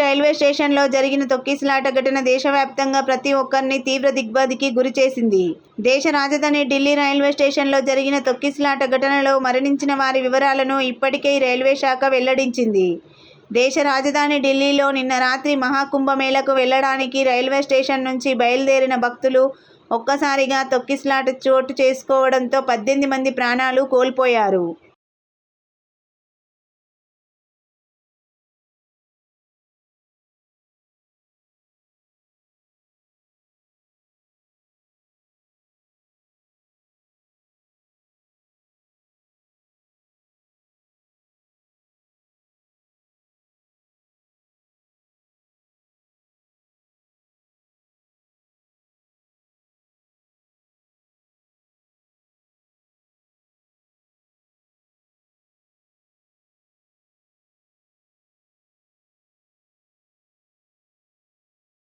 Railway స్టేషన్లో జరిగిన తొక్కిసలాట ఘటన దేశవ్యాప్తంగా ప్రతి ఒక్కరిని తీవ్ర దిగ్భ్రాంతికి గురిచేసింది. దేశ రాజధాని ఢిల్లీ రైల్వే స్టేషన్లో జరిగిన తొక్కిసలాట ఘటనలో మరణించిన వారి వివరాలను ఇప్పటికే రైల్వే శాఖ వెల్లడించింది. దేశ రాజధాని ఢిల్లీలో నిన్న రాత్రి మహాకుంభమేళాకు వెళ్లడానికి రైల్వే స్టేషన్ నుంచి బయలుదేరిన భక్తులు ఒక్కసారిగా తొక్కిసలాట చోటు చేసుకోవడంతో 18 మంది ప్రాణాలు కోల్పోయారు.